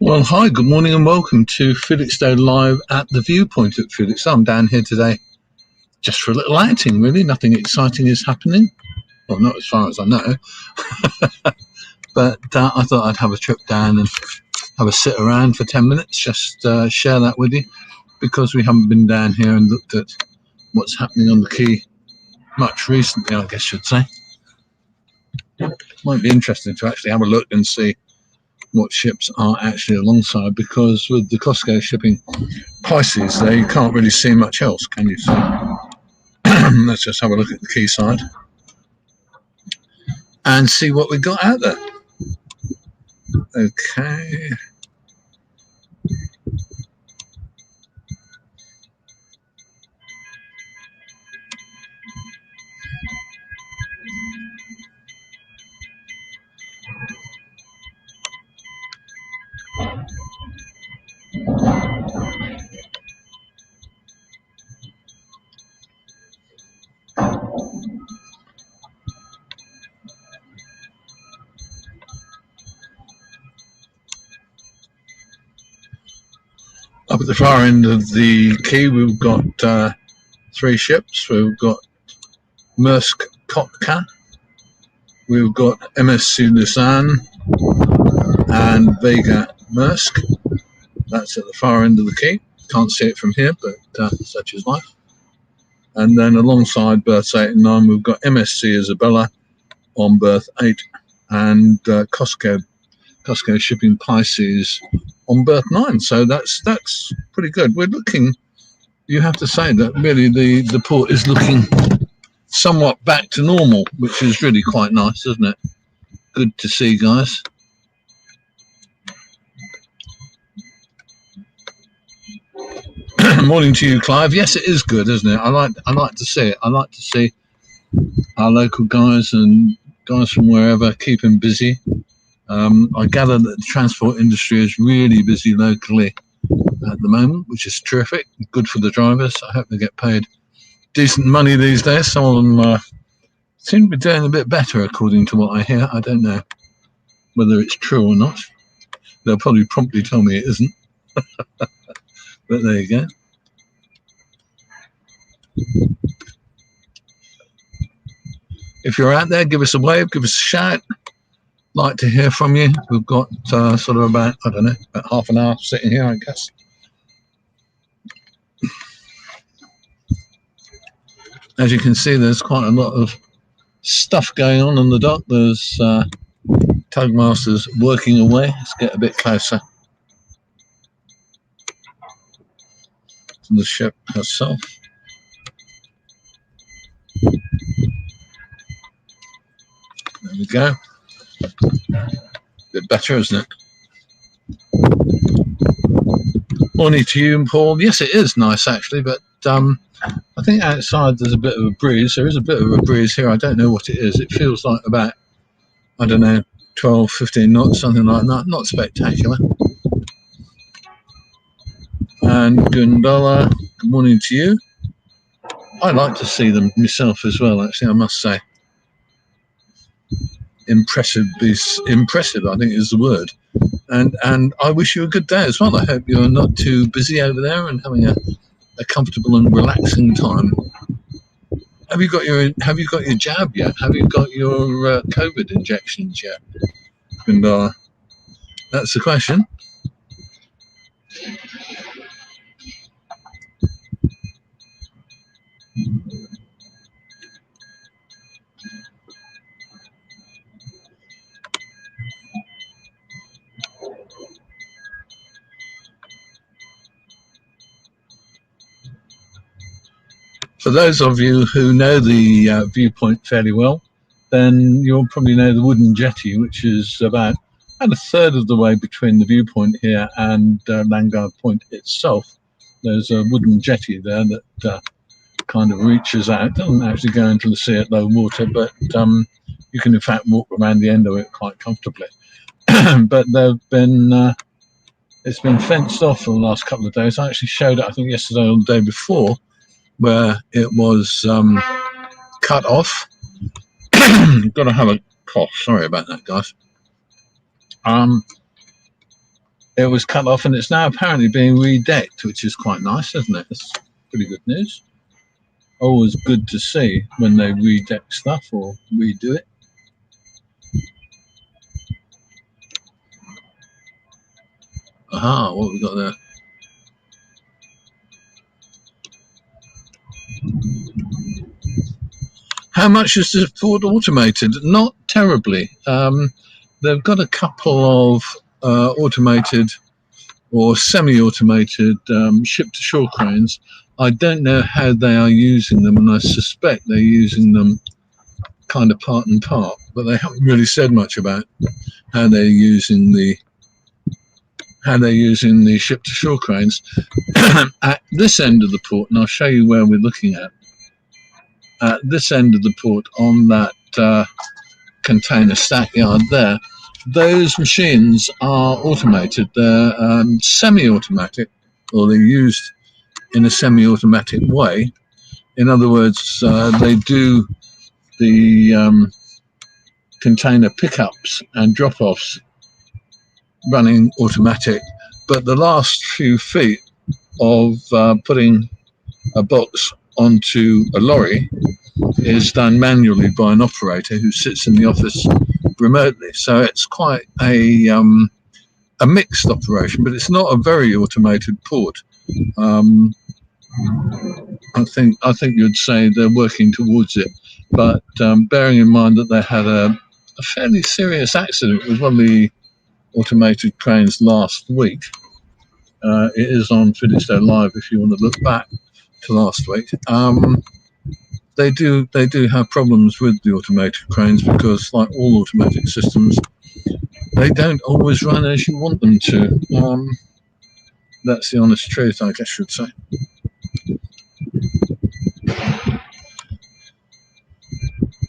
Well, hi, good morning and welcome to Felixstowe Live at the Viewpoint at Felixstowe. I'm down here today just for a little outing, really. Nothing exciting is happening. Well, not as far as I know. But I thought I'd have a trip down and have a sit around for 10 minutes, just share that with you, because we haven't been down here and looked at what's happening on the quay much recently, I guess I should say. Might be interesting to actually have a look and see what ships are actually alongside, because with the Costco shipping prices there, you can't really see much else, can you? So let's just have a look at the quayside and see what we got out there. Okay. Up at the far end of the quay, we've got 3 ships. We've got Maersk Kotka, we've got MSC Lausanne and Vega Maersk. That's at the far end of the quay. Can't see it from here, but such is life. And then alongside berths 8 and 9, we've got MSC Isabella on berth 8 and Costco shipping Pisces on berth 9. So that's pretty good. We're looking, you have to say that really the port is looking somewhat back to normal, which is really quite nice, isn't it? Good to see, guys. Morning to you, Clive. Yes, it is good, isn't it? I like to see it. I like to see our local guys and guys from wherever keeping busy. I gather that the transport industry is really busy locally at the moment, which is terrific. Good for the drivers. I hope they get paid decent money these days. Some of them seem to be doing a bit better, according to what I hear. I don't know whether it's true or not. They'll probably promptly tell me it isn't. But there you go. If you're out there, give us a wave, give us a shout. Like to hear from you. We've got sort of about, I don't know, about half an hour sitting here, I guess. As you can see, there's quite a lot of stuff going on the dock. There's tugmasters working away. Let's get a bit closer to the ship herself. There we go. Bit better, isn't it? Morning to you, Paul. Yes, it is nice actually, but I think outside there's a bit of a breeze. There is a bit of a breeze here. I don't know what it is. It feels like about, I don't know, 12, 15 knots, something like that. Not spectacular. And Gundala, good morning to you. I like to see them myself as well, actually, I must say. Impressive, I think is the word. And I wish you a good day as well. I hope you're not too busy over there and having a comfortable and relaxing time. Have you got your jab yet? Have you got your COVID injections yet? And that's the question. For those of you who know the viewpoint fairly well, then you'll probably know the wooden jetty, which is about a third of the way between the viewpoint here and Landguard Point itself. There's a wooden jetty there that kind of reaches out. Doesn't actually go into the sea at low water, but you can in fact walk around the end of it quite comfortably. But it's been fenced off for the last couple of days. I actually showed it, I think, yesterday or the day before, where it was cut off Got to have a cough. Sorry about that, guys. It was cut off and it's now apparently being redecked, which is quite nice, isn't it? It's pretty good news. Always good to see when they redeck stuff or redo it. Aha, what have we got there? How much is the port automated? Not terribly. They've got a couple of automated or semi-automated ship-to-shore cranes. I don't know how they are using them, and I suspect they're using them kind of part and part, but they haven't really said much about how they're using the ship-to-shore cranes. At this end of the port, and I'll show you where we're looking at this end of the port on that container stack yard there, those machines are automated. They're semi-automatic, or they're used in a semi-automatic way. In other words, they do the container pickups and drop-offs running automatic, but the last few feet of putting a box onto a lorry is done manually by an operator who sits in the office remotely. So it's quite a mixed operation, but it's not a very automated port. I think you'd say they're working towards it, but bearing in mind that they had a fairly serious accident with one of the automated cranes last week. It is on Felixstowe Live if you want to look back to last week. They do have problems with the automated cranes because, like all automatic systems, they don't always run as you want them to. That's the honest truth, I guess I should say.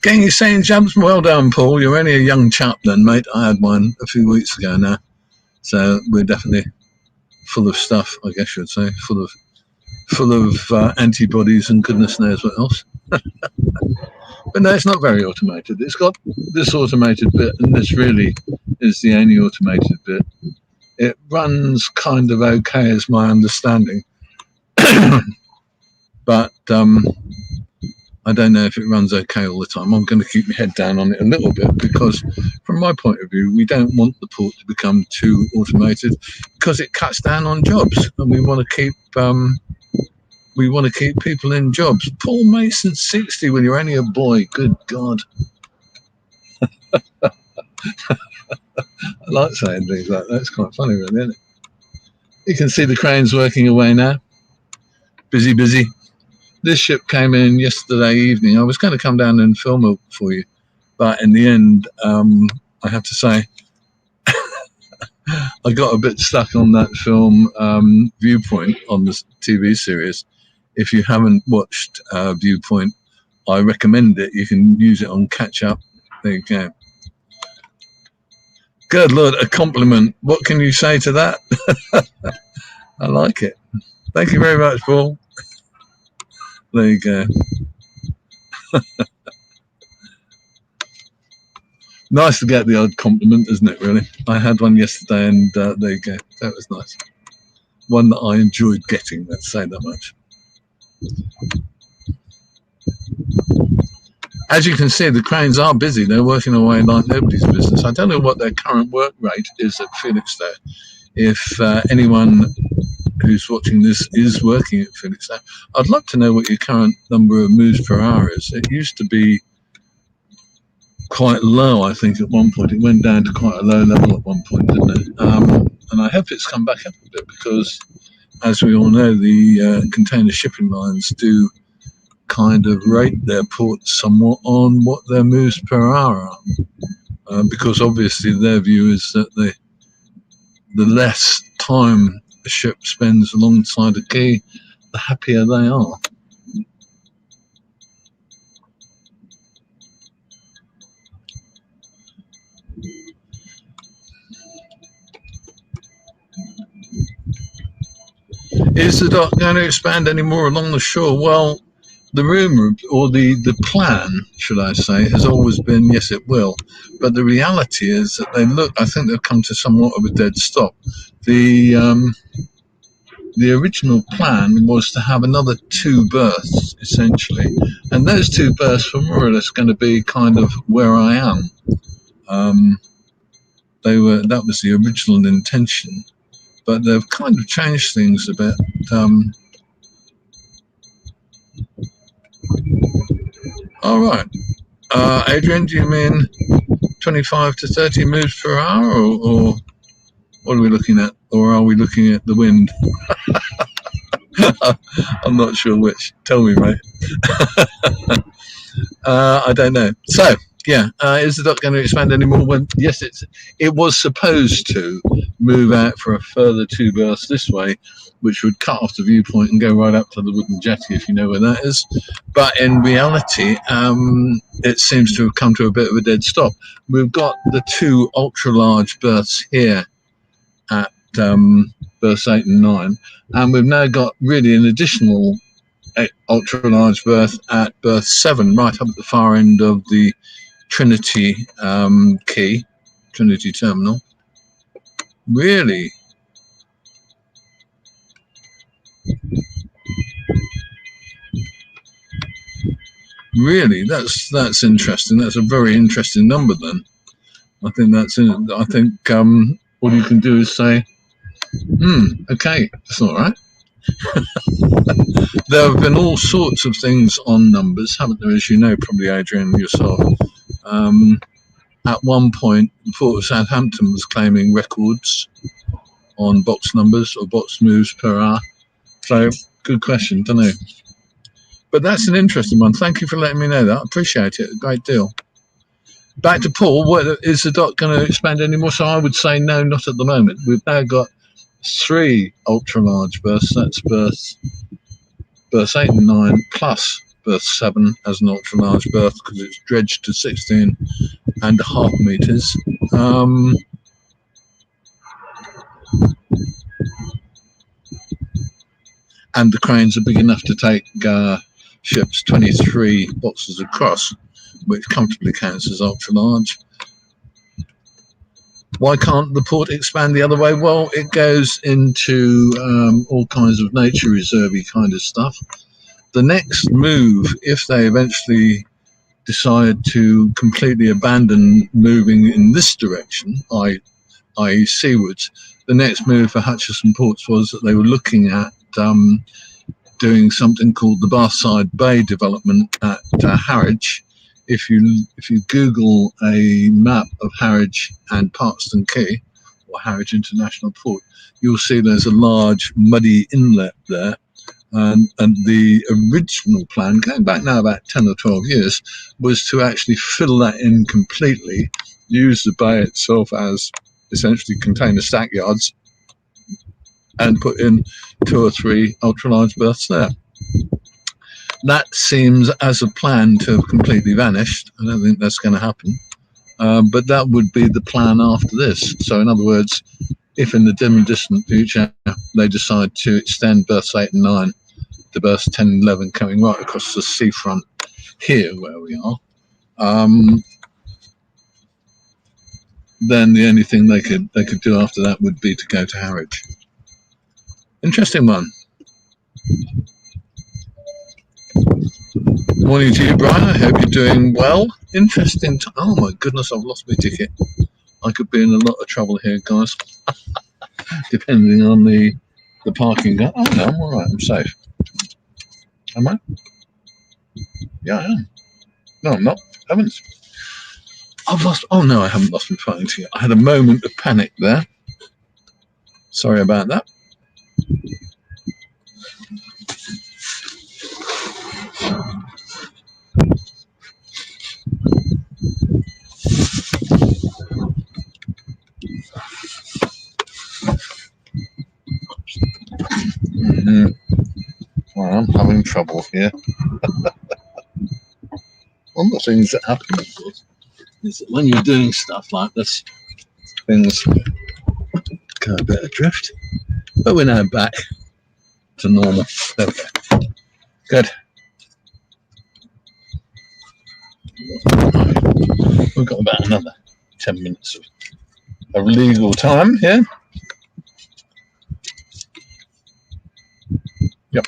Getting your saying jumps, well done, Paul. You're only a young chap then, mate. I had mine a few weeks ago now, so we're definitely full of stuff, I guess you'd say, full of antibodies and goodness knows what else. But no, it's not very automated. It's got this automated bit, and this really is the only automated bit. It runs kind of okay, is my understanding, but I don't know if it runs okay all the time. I'm going to keep my head down on it a little bit because, from my point of view, we don't want the port to become too automated because it cuts down on jobs, and we want to keep people in jobs. Paul Mason, 60 when you're only a boy. Good God. I like saying things like that. It's quite funny, really, isn't it? You can see the cranes working away now. Busy, busy. This ship came in yesterday evening. I was going to come down and film it for you, but in the end, I have to say, I got a bit stuck on that film, Viewpoint, on the TV series. If you haven't watched Viewpoint, I recommend it. You can use it on catch up. There you go. Good Lord, a compliment. What can you say to that? I like it. Thank you very much, Paul. There you go. Nice to get the odd compliment, isn't it, really? I had one yesterday, and there you go. That was nice. One that I enjoyed getting, let's say that much. As you can see, the cranes are busy. They're working away like nobody's business. I don't know what their current work rate is at Felixstowe. If anyone who's watching this is working at Felixstowe, I'd love to know what your current number of moves per hour is. It used to be quite low, I think, at one point. It went down to quite a low level at one point, didn't it? And I hope it's come back up a bit because, as we all know, the container shipping lines do kind of rate their ports somewhat on what their moves per hour are, because obviously their view is that the less time a ship spends alongside a quay, the happier they are. Is the dock going to expand any more along the shore? Well, the rumor, or the plan, should I say, has always been yes, it will. But the reality is that I think they've come to somewhat of a dead stop. The original plan was to have another 2 berths, essentially, and those 2 berths were more or less going to be kind of where I am. That was the original intention, but they've kind of changed things a bit. All right, Adrian, do you mean 25 to 30 moves per hour, or what are we looking at, or are we looking at the wind? I'm not sure which. Tell me, mate. I don't know. So, yeah, is the dot going to expand anymore? Yes, it was supposed to move out for a further 2 berths this way, which would cut off the viewpoint and go right up to the wooden jetty, if you know where that is. But in reality, it seems to have come to a bit of a dead stop. We've got the 2 ultra-large berths here at berths 8 and 9, and we've now got really an additional ultra large berth at berth 7, right up at the far end of the Trinity quay, Trinity terminal. Really, that's interesting. That's a very interesting number. Then I think all you can do is say, okay, that's all right. There have been all sorts of things on numbers, haven't there? As you know, probably Adrian yourself. At one point, the Port of Southampton was claiming records on box numbers or box moves per hour. So, good question, don't know. But that's an interesting one. Thank you for letting me know that. I appreciate it a great deal. Back to Paul, is the dot going to expand anymore? So I would say no, not at the moment. We've now got 3 ultra-large berths. That's berths 8 and 9 plus berth 7 as an ultra-large berth because it's dredged to 16.5 meters. And the cranes are big enough to take ships 23 boxes across, which comfortably counts as ultra-large. Why can't the port expand the other way? Well, it goes into all kinds of nature reserve-y kind of stuff. The next move, if they eventually decide to completely abandon moving in this direction, i.e. seawards, the next move for Hutchison Ports was that they were looking at doing something called the Bathside Bay development at Harwich. If you Google a map of Harwich and Parkston Quay, or Harwich International Port, you'll see there's a large muddy inlet there. And the original plan, going back now about 10 or 12 years, was to actually fill that in completely, use the bay itself as essentially container stackyards, and put in 2 or 3 ultra-large berths there. That seems, as a plan, to have completely vanished. I don't think that's going to happen. But that would be the plan after this. So, in other words, if in the dim and distant future they decide to extend berths 8 and 9 to berths 10 and 11, coming right across the seafront here where we are, then the only thing they could do after that would be to go to Harwich. Interesting one. Morning to you, Brian. I hope you're doing well. Interesting. Oh my goodness, I've lost my ticket. I could be in a lot of trouble here, guys. Depending on the parking. Oh no, I'm all right. I'm safe. Am I? Yeah, I am. No, I'm not. Haven't. I've lost. Oh no, I haven't lost my phone ticket. I had a moment of panic there. Sorry about that. Well, I'm having trouble here. One of the things that happen, of course, is that when you're doing stuff like this, things go a bit adrift. But we're now back to normal. There we go. Good. We've got about another 10 minutes of legal time here. Yep.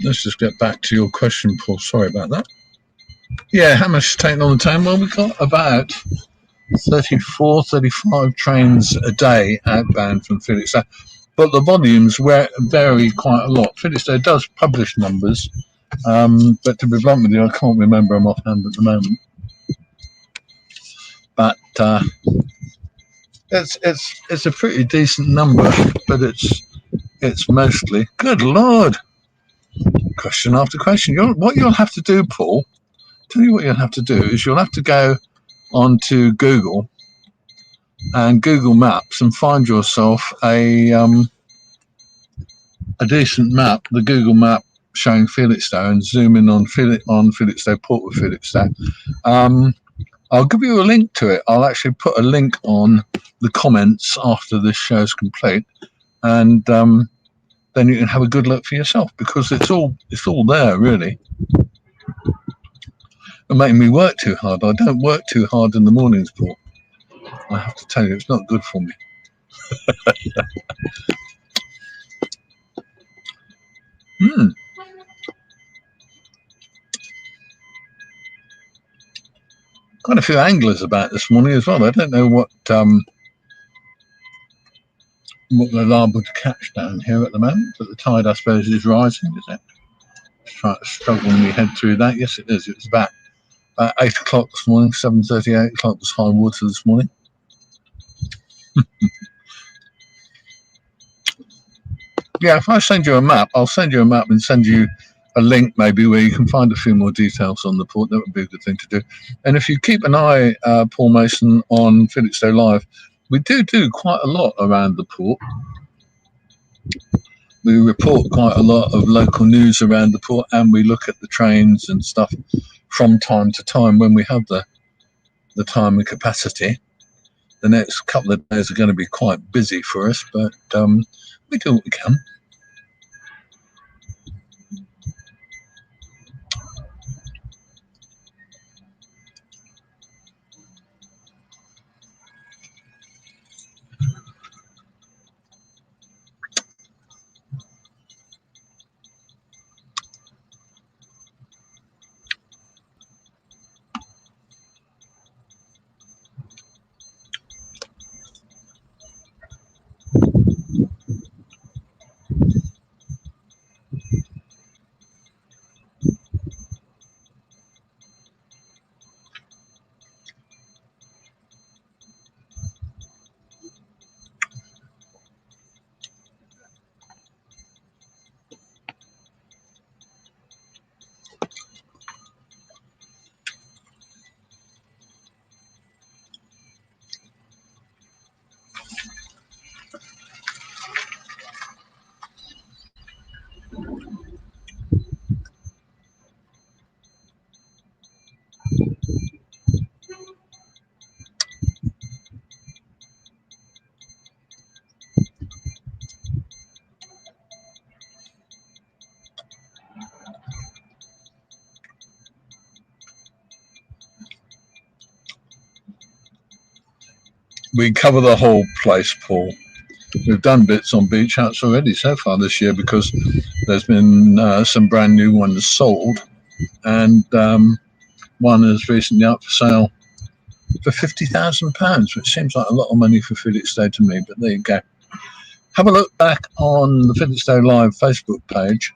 Let's just get back to your question, Paul. Sorry about that. Yeah, how much is taken on the train? Well, we've got about 34, 35 trains a day outbound from Felixstowe, but the volumes vary quite a lot. Felixstowe does publish numbers, but to be blunt with you, I can't remember them offhand at the moment. But it's a pretty decent number, but it's mostly, good Lord, question after question. What you'll have to do, Paul, tell you what you'll have to do is you'll have to go onto Google and Google Maps and find yourself a decent map, the Google map showing Felixstowe, and zoom in on Felixstowe, Port with Felixstowe. I'll give you a link to it. I'll actually put a link on the comments after this show's complete, and then you can have a good look for yourself, because it's all there, really. It's making me work too hard. I don't work too hard in the mornings, Paul. I have to tell you, it's not good for me. Quite a few anglers about this morning as well. I don't know what they're liable to catch down here at the moment, but the tide, I suppose, is rising, is it? Struggling me head through that. Yes, it is. It was about 8 o'clock this morning, 7:30, 8 o'clock was high water this morning. Yeah, if I send you a map, I'll send you a map and send you a link maybe where you can find a few more details on the port. That would be a good thing to do. And if you keep an eye, Paul Mason, on Felixstowe Live, we do quite a lot around the port. We report quite a lot of local news around the port, and we look at the trains and stuff from time to time when we have the time and capacity. The next couple of days are going to be quite busy for us, but we do what we can. We cover the whole place, Paul. We've done bits on beach huts already so far this year, because there's been some brand new ones sold, and one is recently up for sale for £50,000, which seems like a lot of money for Felixstowe to me, but there you go. Have a look back on the Felixstowe Live Facebook page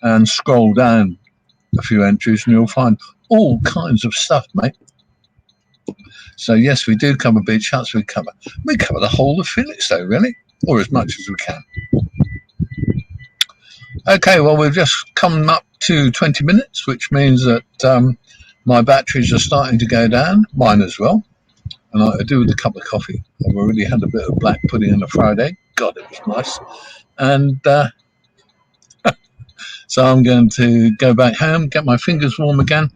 and scroll down a few entries, and you'll find all kinds of stuff, mate. So yes, we do cover beach huts. We cover the whole of Felixstowe, really, or as much as we can. Okay, well, we've just come up to 20 minutes, which means that my batteries are starting to go down, mine as well. And I do with a cup of coffee. I've already had a bit of black pudding and a fried egg. God, it was nice. And so I'm going to go back home, get my fingers warm again,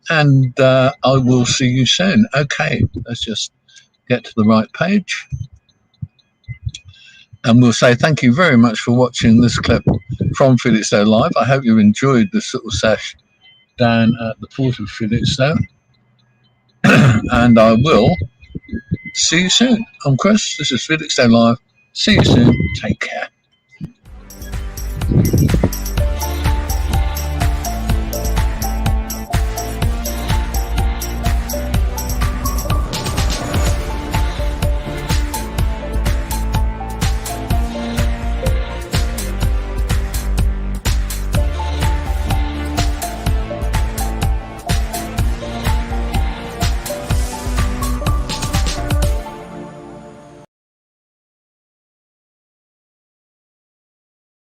and I will see you soon. Okay, let's just get to the right page. And we'll say thank you very much for watching this clip from Felixstowe Live. I hope you enjoyed this little sesh down at the port of Felixstowe. And I will see you soon. I'm Chris. This is Felixstowe Live. See you soon. Take care.